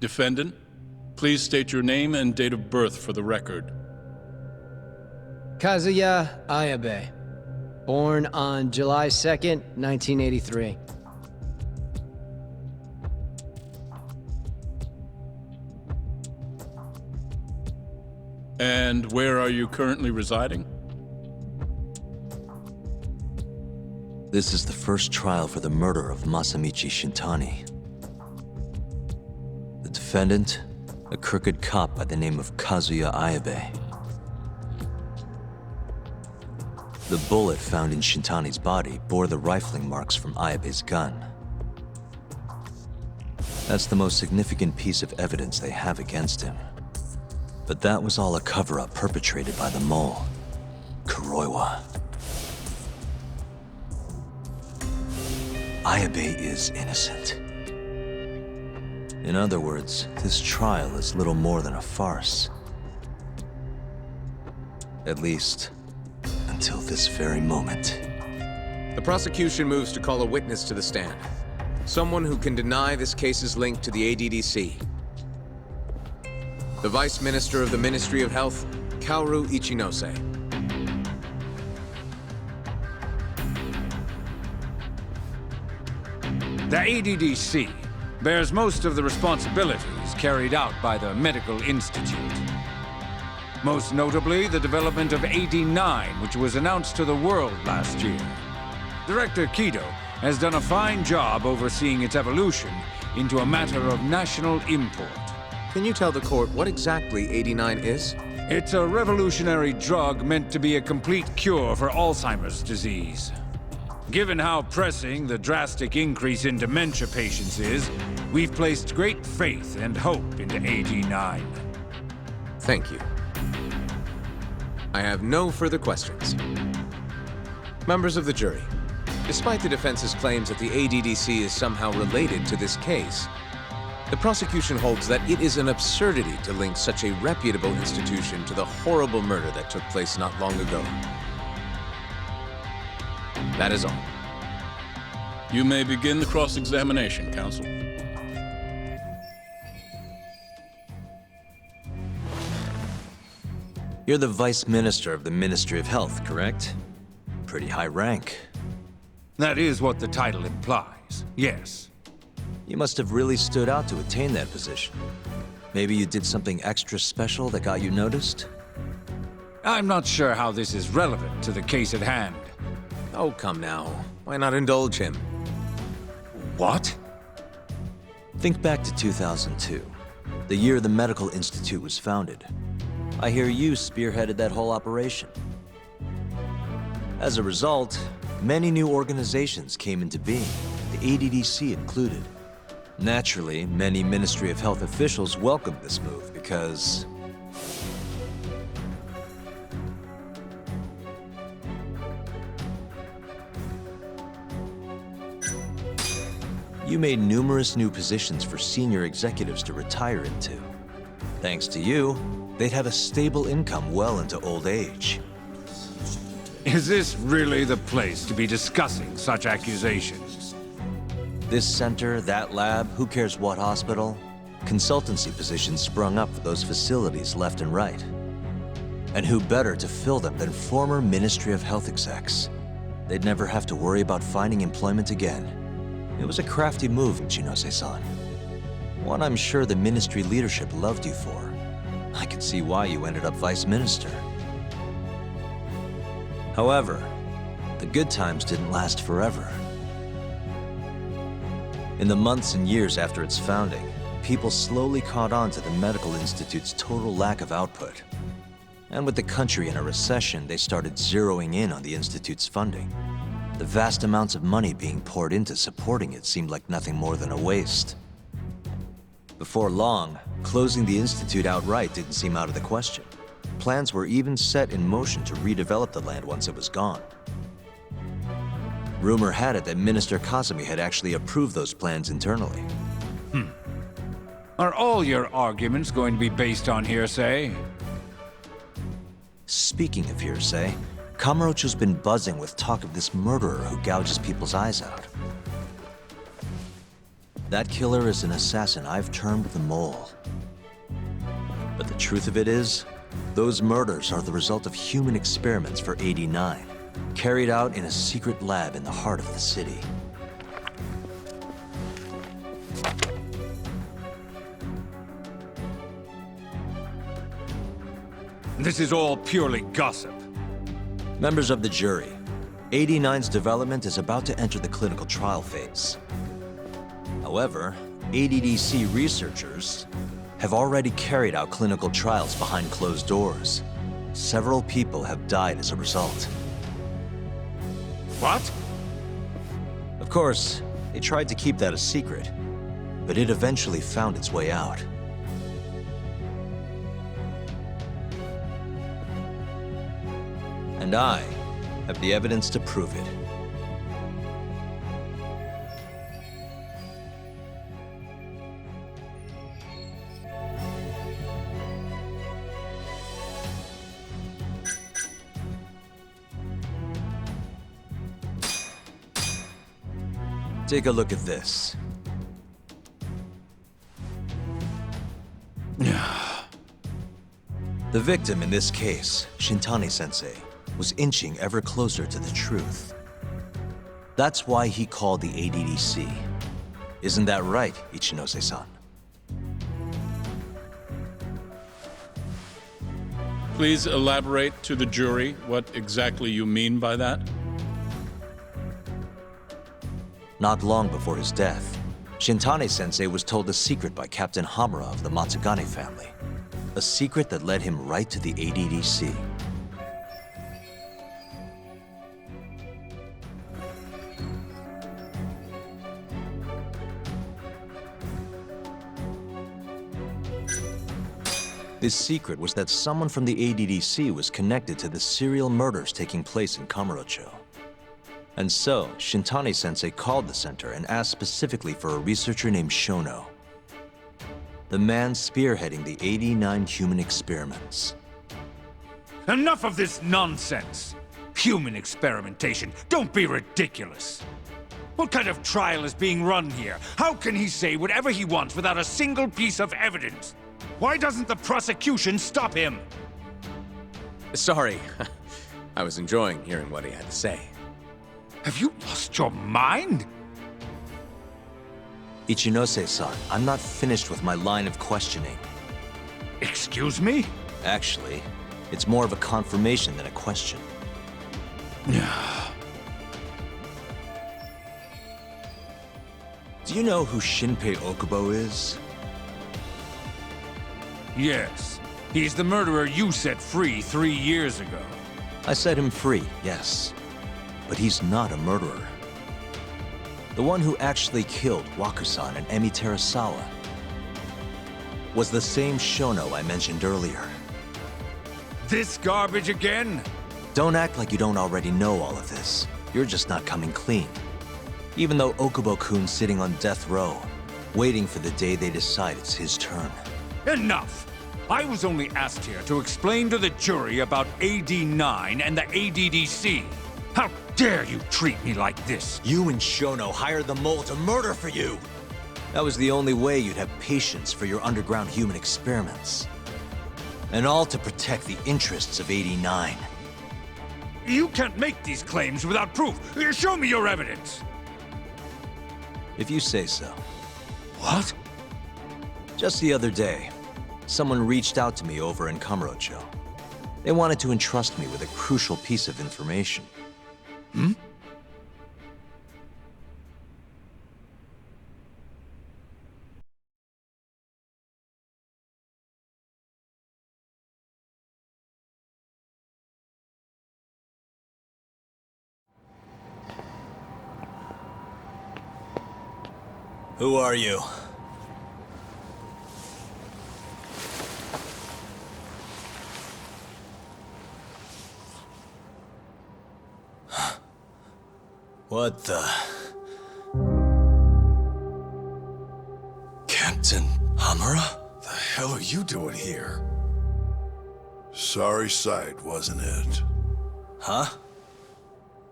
Defendant, please state your name and date of birth for the record. Kazuya Ayabe. Born on July 2nd, 1983. And where are you currently residing? This is the first trial for the murder of Masamichi Shintani. The defendant, a crooked cop by the name of Kazuya Ayabe. The bullet found in Shintani's body bore the rifling marks from Ayabe's gun. That's the most significant piece of evidence they have against him. But that was all a cover-up perpetrated by the mole, Kuroiwa. Ayabe is innocent. In other words, this trial is little more than a farce. At least, until this very moment. The prosecution moves to call a witness to the stand. Someone who can deny this case's link to the ADDC. The Vice Minister of the Ministry of Health, Kaoru Ichinose. The ADDC bears most of the responsibilities carried out by the Medical Institute. Most notably, the development of AD9, which was announced to the world last year. Director Kido has done a fine job overseeing its evolution into a matter of national import. Can you tell the court what exactly AD9 is? It's a revolutionary drug meant to be a complete cure for Alzheimer's disease. Given how pressing the drastic increase in dementia patients is, we've placed great faith and hope into AD9. Thank you. I have no further questions. Members of the jury, despite the defense's claims that the ADDC is somehow related to this case, the prosecution holds that it is an absurdity to link such a reputable institution to the horrible murder that took place not long ago. That is all. You may begin the cross-examination, counsel. You're the Vice Minister of the Ministry of Health, correct? Pretty high rank. That is what the title implies, yes. You must have really stood out to attain that position. Maybe you did something extra special that got you noticed? I'm not sure how this is relevant to the case at hand. Oh, come now. Why not indulge him? What? Think back to 2002, the year the Medical Institute was founded. I hear you spearheaded that whole operation. As a result, many new organizations came into being, the ADDC included. Naturally, many Ministry of Health officials welcomed this move because you made numerous new positions for senior executives to retire into. Thanks to you, they'd have a stable income well into old age. Is this really the place to be discussing such accusations? This center, that lab, who cares what hospital? Consultancy positions sprung up for those facilities left and right. And who better to fill them than former Ministry of Health execs? They'd never have to worry about finding employment again. It was a crafty move, Ichinose-san. One I'm sure the ministry leadership loved you for. I could see why you ended up vice minister. However, the good times didn't last forever. In the months and years after its founding, people slowly caught on to the Medical Institute's total lack of output. And with the country in a recession, they started zeroing in on the Institute's funding. The vast amounts of money being poured into supporting it seemed like nothing more than a waste. Before long, closing the Institute outright didn't seem out of the question. Plans were even set in motion to redevelop the land once it was gone. Rumor had it that Minister Kazumi had actually approved those plans internally. Are all your arguments going to be based on hearsay? Speaking of hearsay, Kamurocho's been buzzing with talk of this murderer who gouges people's eyes out. That killer is an assassin I've termed the Mole. But the truth of it is, those murders are the result of human experiments for 89, carried out in a secret lab in the heart of the city. This is all purely gossip. Members of the jury, 89's development is about to enter the clinical trial phase. However, ADDC researchers have already carried out clinical trials behind closed doors. Several people have died as a result. What? Of course, they tried to keep that a secret, but it eventually found its way out. And I have the evidence to prove it. Take a look at this. The victim in this case, Shintani-sensei, was inching ever closer to the truth. That's why he called the ADDC. Isn't that right, Ichinose-san? Please elaborate to the jury what exactly you mean by that. Not long before his death, Shintani-sensei was told a secret by Captain Hamura of the Matsugane family. A secret that led him right to the ADDC. This secret was that someone from the ADDC was connected to the serial murders taking place in Kamurocho. And so, Shintani-sensei called the center and asked specifically for a researcher named Shono. The man spearheading the 89 human experiments. Enough of this nonsense! Human experimentation. Don't be ridiculous. What kind of trial is being run here? How can he say whatever he wants without a single piece of evidence? Why doesn't the prosecution stop him? Sorry. I was enjoying hearing what he had to say. Have you lost your mind? Ichinose-san, I'm not finished with my line of questioning. Excuse me? Actually, it's more of a confirmation than a question. Do you know who Shinpei Okubo is? Yes. He's the murderer you set free 3 years ago. I set him free, yes. But he's not a murderer. The one who actually killed Wakusan and Emi Terasawa was the same Shono I mentioned earlier. This garbage again? Don't act like you don't already know all of this. You're just not coming clean. Even though Okubo-kun's sitting on death row, waiting for the day they decide it's his turn. Enough! I was only asked here to explain to the jury about AD9 and the ADDC. How dare you treat me like this? You and Shono hired the Mole to murder for you! That was the only way you'd have patience for your underground human experiments. And all to protect the interests of 89. You can't make these claims without proof. Show me your evidence. If you say so. What? Just the other day, someone reached out to me over in Kamurocho. They wanted to entrust me with a crucial piece of information. Hmm? Who are you? What the... Captain Hamura? The hell are you doing here? Sorry sight, wasn't it? Huh?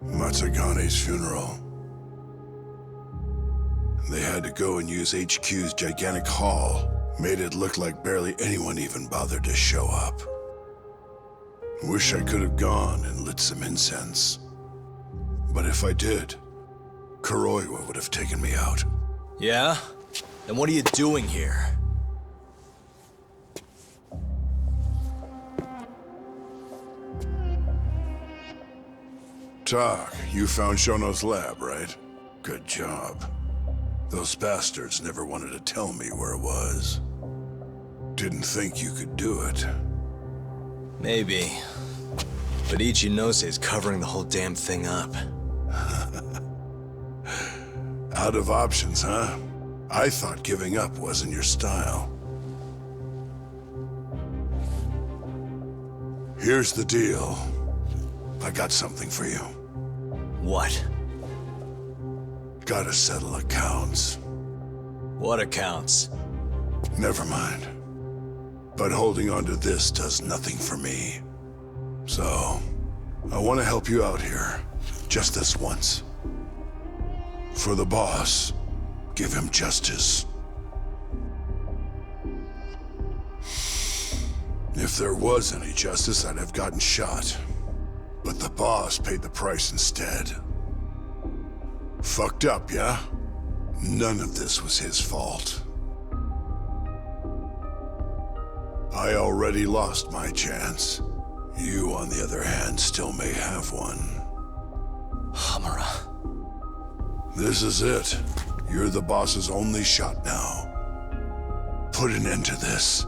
Matsugane's funeral. They had to go and use HQ's gigantic hall. Made it look like barely anyone even bothered to show up. Wish I could have gone and lit some incense. But if I did, Kuroiwa would have taken me out. Yeah? Then what are you doing here? Tak, you found Shono's lab, right? Good job. Those bastards never wanted to tell me where it was. Didn't think you could do it. Maybe. But Ichinose covering the whole damn thing up. Out of options, huh? I thought giving up wasn't your style. Here's the deal. I got something for you. What? Gotta settle accounts. What accounts? Never mind. But holding on to this does nothing for me. So, I want to help you out here. Just this once. For the boss, give him justice. If there was any justice, I'd have gotten shot. But the boss paid the price instead. Fucked up, yeah? None of this was his fault. I already lost my chance. You, on the other hand, still may have one. Hamura. This is it. You're the boss's only shot now. Put an end to this.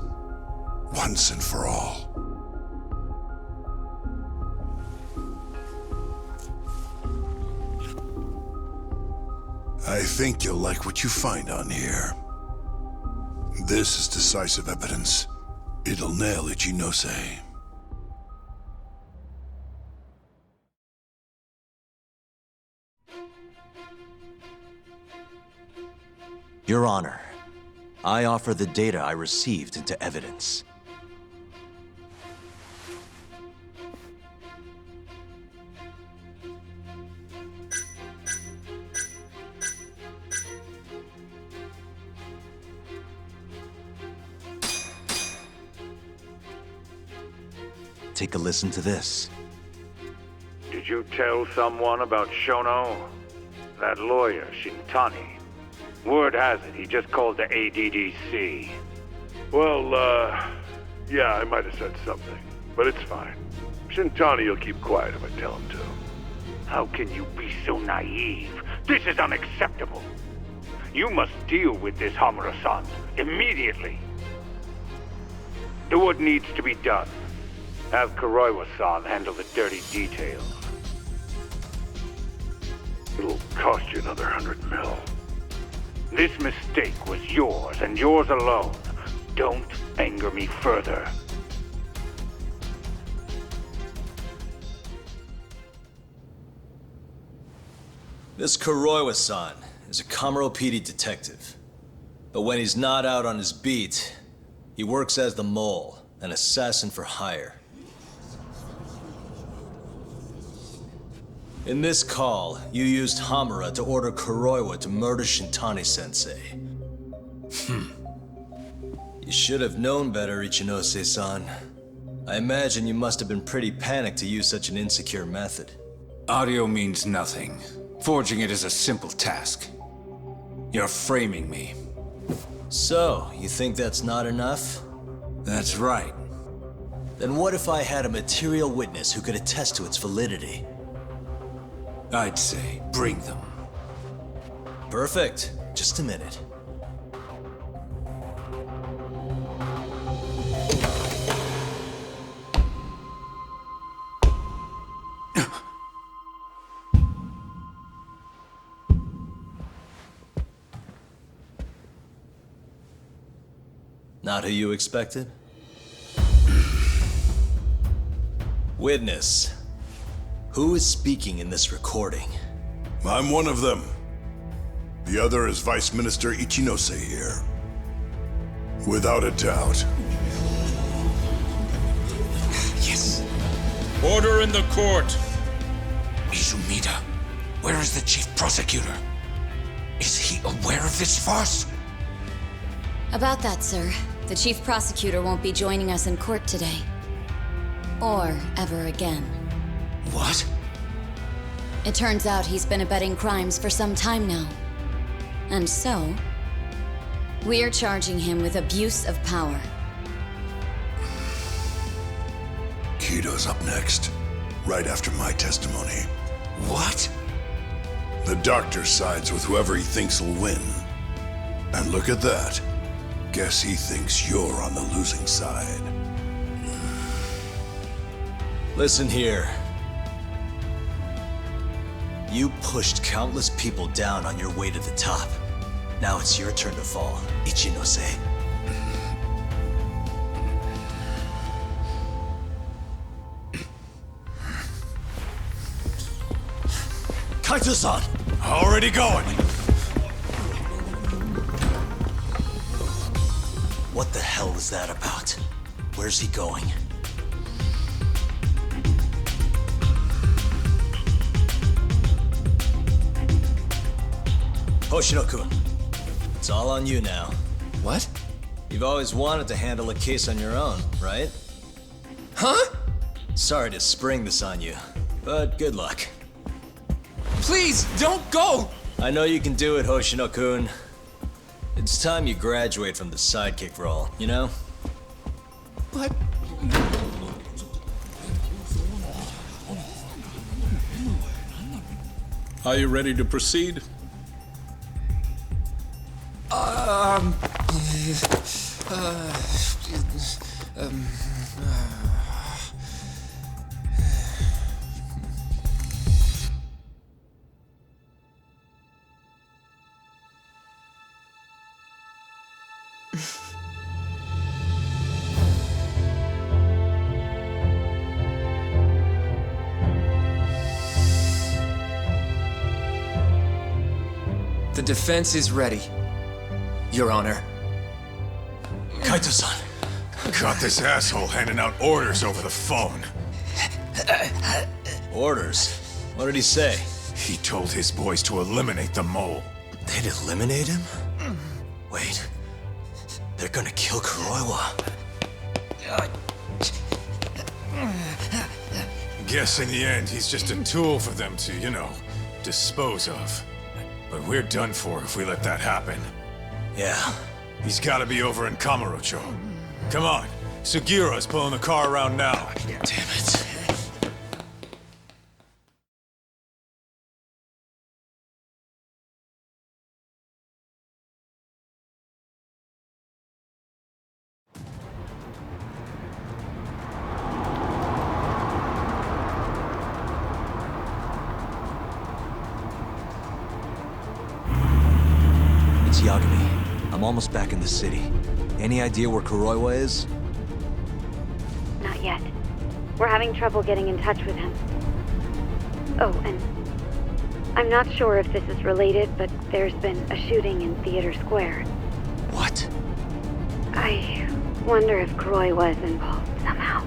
Once and for all. I think you'll like what you find on here. This is decisive evidence. It'll nail Ichinose. Your Honor, I offer the data I received into evidence. Take a listen to this. Did you tell someone about Shono? That lawyer, Shintani. Word has it, he just called the ADDC. Well, yeah, I might have said something, but it's fine. Shintani will keep quiet if I tell him to. How can you be so naive? This is unacceptable. You must deal with this Hamura-san immediately. Do what needs to be done. Have Kuroiwa-san handle the dirty details. It'll cost you another 100 mil. This mistake was yours, and yours alone. Don't anger me further. This Kuroiwa-san is a Kamuro PD detective. But when he's not out on his beat, he works as the mole, an assassin for hire. In this call, you used Hamura to order Kuroiwa to murder Shintani-sensei. You should have known better, Ichinose-san. I imagine you must have been pretty panicked to use such an insecure method. Audio means nothing. Forging it is a simple task. You're framing me. So, you think that's not enough? That's right. Then what if I had a material witness who could attest to its validity? I'd say, bring them. Perfect. Just a minute. Not who you expected? Witness. Who is speaking in this recording? I'm one of them. The other is Vice Minister Ichinose here. Without a doubt. Yes. Order in the court. Izumida, where is the chief prosecutor? Is he aware of this farce? About that, sir. The chief prosecutor won't be joining us in court today. Or ever again. What? It turns out he's been abetting crimes for some time now. And so, we're charging him with abuse of power. Kito's up next, right after my testimony. What? The doctor sides with whoever he thinks will win. And look at that. Guess he thinks you're on the losing side. Listen here. You pushed countless people down on your way to the top. Now it's your turn to fall, Ichinose. Kaito-san! Already going! What the hell is that about? Where's he going? Hoshino-kun, it's all on you now. What? You've always wanted to handle a case on your own, right? Huh? Sorry to spring this on you, but good luck. Please, don't go! I know you can do it, Hoshino-kun. It's time you graduate from the sidekick role, you know? But... Are you ready to proceed? The defense is ready, Your Honor. Kaito-san! Got this asshole handing out orders over the phone. Orders? What did he say? He told his boys to eliminate the mole. They'd eliminate him? Wait. They're gonna kill Kuroiwa. Guess in the end, he's just a tool for them to, you know, dispose of. But we're done for if we let that happen. Yeah. He's gotta be over in Kamurocho. Come on, Sugira's pulling the car around now. Damn it. It's Yagami. I'm almost back in the city. Any idea where Kuroiwa is? Not yet. We're having trouble getting in touch with him. Oh, and I'm not sure if this is related, but there's been a shooting in Theater Square. What? I wonder if Kuroiwa is involved somehow.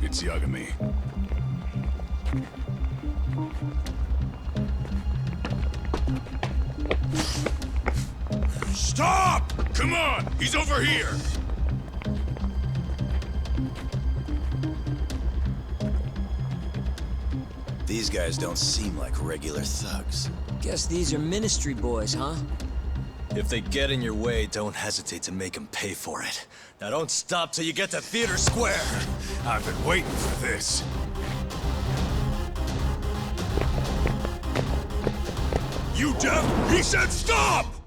It's Yagami. Stop! Come on! He's over here! These guys don't seem like regular thugs. Guess these are ministry boys, huh? If they get in your way, don't hesitate to make them pay for it. Now don't stop till you get to Theater Square! I've been waiting for this. You deaf? He said stop!